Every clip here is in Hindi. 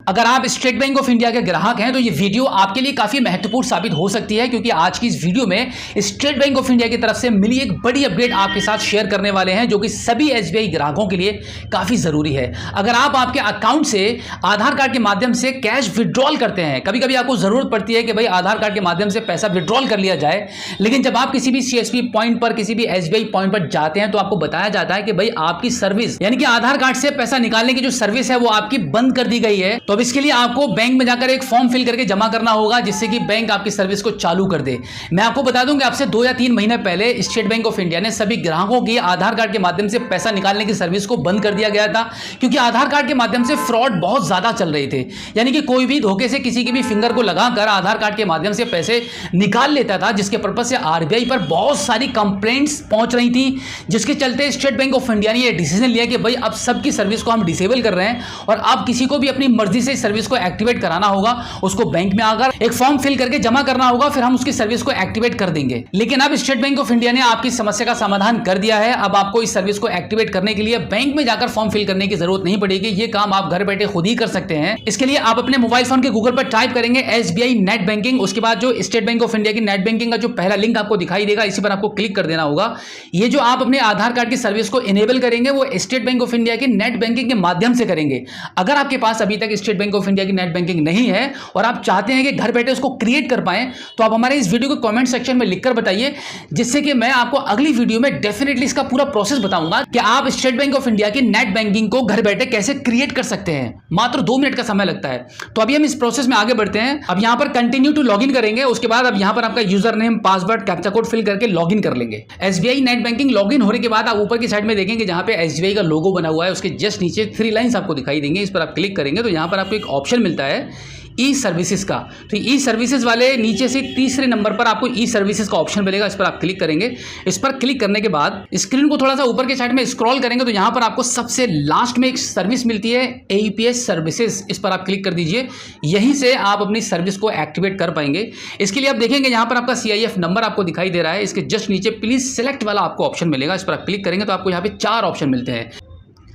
अगर आप स्टेट बैंक ऑफ इंडिया के ग्राहक हैं तो ये वीडियो आपके लिए काफी महत्वपूर्ण साबित हो सकती है, क्योंकि आज की इस वीडियो में स्टेट बैंक ऑफ इंडिया की तरफ से मिली एक बड़ी अपडेट आपके साथ शेयर करने वाले हैं, जो कि सभी एसबीआई ग्राहकों के लिए काफी जरूरी है। अगर आप आपके अकाउंट से आधार कार्ड के माध्यम से कैश विड्रॉल करते हैं, कभी कभी आपको जरूरत पड़ती है कि भाई आधार कार्ड के माध्यम से पैसा विड्रॉल कर लिया जाए, लेकिन जब आप किसी भी सीएसपी पॉइंट पर, किसी भी एसबीआई पॉइंट पर जाते हैं तो आपको बताया जाता है कि भाई आपकी सर्विस यानी कि आधार कार्ड से पैसा निकालने की जो सर्विस है वो आपकी बंद कर दी गई है। तो अब इसके लिए आपको बैंक में जाकर एक फॉर्म फिल करके जमा करना होगा, जिससे कि बैंक आपकी सर्विस को चालू कर दे। मैं आपको बता दूं कि आपसे 2 या 3 महीने पहले स्टेट बैंक ऑफ इंडिया ने सभी ग्राहकों की आधार कार्ड के माध्यम से पैसा निकालने की सर्विस को बंद कर दिया गया था, क्योंकि आधार कार्ड के माध्यम से फ्रॉड बहुत ज्यादा चल रहे थे। यानी कि कोई भी धोखे से किसी की भी फिंगर को लगाकर आधार कार्ड के माध्यम से पैसे निकाल लेता था, जिसके पर्पज से आरबीआई पर बहुत सारी कंप्लेंट्स पहुंच रही थी, जिसके चलते स्टेट बैंक ऑफ इंडिया ने यह डिसीजन लिया कि भाई अब सबकी सर्विस को हम डिसेबल कर रहे हैं और अब किसी को भी अपनी मर्जी से सर्विस को एक्टिवेट कराना होगा, उसको बैंक में आकर एक फॉर्म फिल करके जमा करना होगा, फिर हम उसकी सर्विस को एक्टिवेट कर देंगे। लेकिन अब स्टेट बैंक ऑफ इंडिया ने आपकी समस्या का समाधान कर दिया है। अब आपको इस सर्विस को एक्टिवेट करने के लिए बैंक में जाकर फॉर्म फिल करने की जरूरत नहीं पड़ेगी। ये काम आप घर बैठे खुद ही कर सकते हैं। इसके लिए आप अपने मोबाइल फोन के गूगल पर टाइप करेंगे एसबीआई नेट बैंकिंग, उसके बाद जो स्टेट बैंक ऑफ इंडिया की नेट बैंकिंग का जो पहला लिंक आपको दिखाई देगा, इसी पर आपको क्लिक कर देना होगा। ये जो आप अपने आधार कार्ड की सर्विस को इनेबल करेंगे वो स्टेट बैंक ऑफ इंडिया की नेट बैंकिंग के माध्यम से करेंगे। अगर आपके पास अभी तक स्टेट बैंक ऑफ इंडिया की नेट बैंकिंग नहीं है और आप चाहते हैं कि घर बैठे उसको क्रिएट कर पाएं, तो आप हमारे इस वीडियो को कमेंट सेक्शन में लिखकर बताइए, जिससे कि मैं आपको अगली वीडियो में डेफिनेटली इसका पूरा प्रोसेस बताऊंगा कि आप स्टेट बैंक ऑफ इंडिया की नेट बैंकिंग को घर बैठे कैसे क्रिएट कर सकते हैं। मात्र 2 मिनट का समय लगता है। तो अभी हम इस प्रोसेस में आगे बढ़ते हैं। अब यहां पर कंटिन्यू टू लॉगिन करेंगे, उसके बाद अब यहां पर आपका user name, password, captcha code fill करके लॉगिन कर लेंगे। एसबीआई नेट बैंकिंग लॉगिन होने के बाद आप ऊपर की साइड में देखेंगे जहां पे एसबीआई का लोगो बना हुआ है, उसके जस्ट नीचे 3 लाइंस आपको दिखाई देंगे। इस पर आप क्लिक करेंगे तो यहां पर आपको एक ऑप्शन मिलता है ई सर्विसेज का। तो ई सर्विसेज वाले नीचे से तीसरे नंबर पर आपको ई सर्विसेज का ऑप्शन मिलेगा, इस पर आप क्लिक करेंगे। इस पर क्लिक करने के बाद स्क्रीन को थोड़ा सा ऊपर के साइड में स्क्रॉल करेंगे तो यहां पर आपको सबसे लास्ट में एक सर्विस मिलती है एईपीएस सर्विसेज, इस पर आप क्लिक कर दीजिए। यहीं से आप अपनी सर्विस को एक्टिवेट कर पाएंगे। इसके लिए आप देखेंगे यहां पर आपका सीआईएफ नंबर आपको दिखाई दे रहा है, इसके जस्ट नीचे प्लीज सेलेक्ट वाला आपको ऑप्शन मिलेगा, इस पर आप क्लिक करेंगे तो आपको यहाँ पे 4 ऑप्शन मिलते हैं।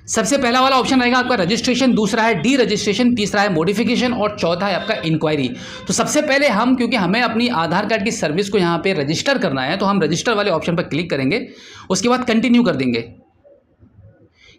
सबसे पहला वाला ऑप्शन रहेगा आपका रजिस्ट्रेशन, दूसरा है डी रजिस्ट्रेशन, तीसरा है मॉडिफिकेशन और चौथा है आपका इंक्वायरी। तो सबसे पहले हम, क्योंकि हमें अपनी आधार कार्ड की सर्विस को यहाँ पे रजिस्टर करना है, तो हम रजिस्टर वाले ऑप्शन पर क्लिक करेंगे, उसके बाद कंटिन्यू कर देंगे।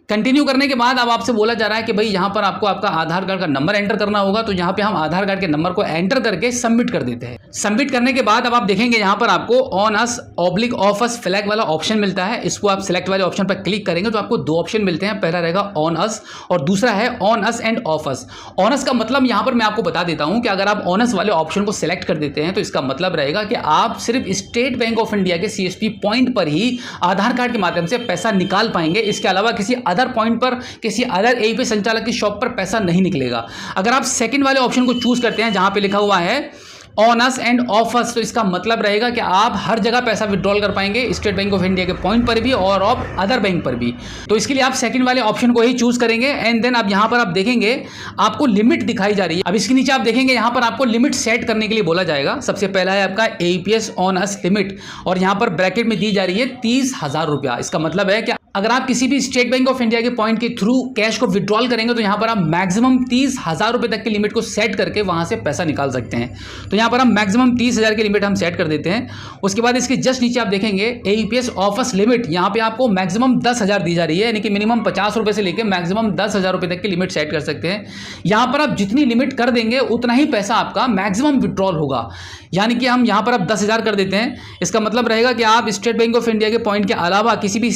कंटिन्यू करने के बाद अब आपसे बोला जा रहा है कि भाई यहाँ पर आपको आपका आधार कार्ड का नंबर एंटर करना होगा, तो यहाँ पे हम आधार कार्ड के नंबर को एंटर करके सबमिट कर देते हैं। सबमिट करने के बाद अब आप देखेंगे यहाँ पर आपको on us oblique of us flag वाला ऑप्शन मिलता है। इसको आप सिलेक्ट वाले ऑप्शन पर क्लिक करेंगे तो आपको 2 ऑप्शन मिलते हैं, पहला रहेगा ऑन अस और दूसरा है on us end of us. On us का मतलब यहाँ पर मैं आपको बता देता हूँ कि अगर आप ऑन अस वाले ऑप्शन को सिलेक्ट कर देते हैं तो इसका मतलब रहेगा कि आप सिर्फ स्टेट बैंक ऑफ इंडिया के सीएसपी पॉइंट पर ही आधार कार्ड के माध्यम से पैसा निकाल पाएंगे। इसके अलावा किसी अदर पॉइंट पर, किसी अदर एईपी संचालक की शॉप पर पैसा नहीं निकलेगा। अगर आप सेकंड वाले ऑप्शन को चूज करते हैं जहां पे लिखा हुआ है on us end of us, तो इसका मतलब रहेगा कि आप हर जगह पैसा विड्रॉल कर पाएंगे, स्टेट बैंक ऑफ इंडिया के पॉइंट पर भी और ऑफ अदर बैंक पर भी। तो इसके लिए आप सेकंड वाले ऑप्शन को ही चूज करेंगे एंड देन अब यहां पर आप देखेंगे आपको लिमिट दिखाई जा रही है। अब इसके नीचे आप देखेंगे यहां पर आपको लिमिट सेट करने के लिए बोला जाएगा। सबसे पहला है आपका एईपीएस ऑन अस लिमिट और यहां पर ब्रैकेट में दी जा रही है 30,000 रुपया। इसका मतलब है कि अगर आप किसी भी स्टेट बैंक ऑफ इंडिया के पॉइंट के थ्रू कैश को विड्रॉल करेंगे तो यहां पर आप मैक्सिमम 30,000 रुपए तक की लिमिट को सेट करके वहां से पैसा निकाल सकते हैं। तो यहां पर हम मैक्सिमम 30,000 की लिमिट हम सेट कर देते हैं। उसके बाद इसके जस्ट नीचे आप देखेंगे एईपीएस ऑफर्स लिमिट, यहां पे आपको मैक्सिमम 10,000 दी जा रही है, यानी कि मिनिमम 50 रुपए से लेकर मैक्सिमम 10,000 रुपए तक की लिमिट सेट कर सकते हैं। यहां पर आप जितनी लिमिट कर देंगे उतना ही पैसा आपका मैक्सिमम विड्रॉल होगा। यानी कि हम यहां पर अब 10,000 कर देते हैं। इसका मतलब रहेगा कि आप स्टेट बैंक ऑफ इंडिया के पॉइंट के अलावा किसी भी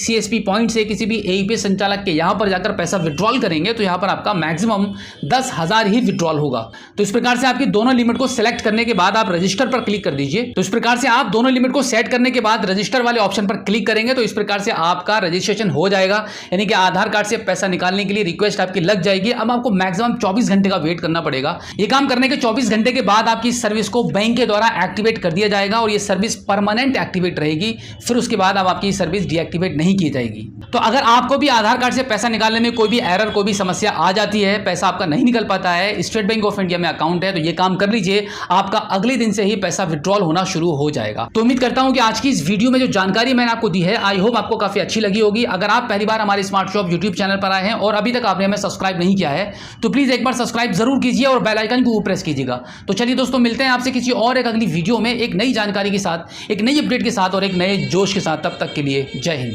सीएसपी पॉइंट से, किसी भी एईपी संचालक के यहां पर जाकर पैसा विड्रॉल करेंगे तो यहां पर आपका मैक्सिमम 10,000 ही विड्रॉल होगा। तो इस प्रकार से आपकी दोनों लिमिट को सिलेक्ट करने के बाद आप रजिस्टर पर क्लिक कर दीजिए। तो इस प्रकार से आप दोनों लिमिट को सेट करने के बाद रजिस्टर वाले ऑप्शन पर क्लिक करेंगे तो इस प्रकार से आपका रजिस्ट्रेशन हो जाएगा, यानी कि आधार कार्ड से पैसा निकालने के लिए रिक्वेस्ट आपकी लग जाएगी। अब आपको मैक्सिमम 24 घंटे का वेट करना पड़ेगा। ये काम करने के 24 घंटे के बाद आपकी सर्विस को बैंक के द्वारा एक्टिवेट कर दिया जाएगा और ये सर्विस परमानेंट एक्टिवेट रहेगी। फिर उसके बाद अब आपकी सर्विस डीएक्टिवेट नहीं की जाएगी। तो अगर आपको भी आधार कार्ड से पैसा निकालने में कोई भी एरर, कोई भी समस्या आ जाती है, पैसा आपका नहीं निकल पाता है, स्टेट बैंक ऑफ इंडिया में अकाउंट है, तो ये काम कर लीजिए, आपका अगले दिन से ही पैसा विड्रॉल होना शुरू हो जाएगा। तो उम्मीद करता हूं कि आज की इस वीडियो में जो जानकारी मैंने आपको दी है, आई होप आपको काफी अच्छी लगी होगी। अगर आप पहली बार हमारे स्मार्ट शॉप यूट्यूब चैनल पर आए हैं और अभी तक आपने हमें सब्सक्राइब नहीं किया है, तो प्लीज एक बार सब्सक्राइब जरूर कीजिए और बेल आइकन को प्रेस कीजिएगा। तो चलिए दोस्तों, मिलते हैं आपसे किसी और एक अगली वीडियो में एक नई जानकारी के साथ, एक नई अपडेट के साथ और एक नए जोश के साथ। तब तक के लिए जय हिंद।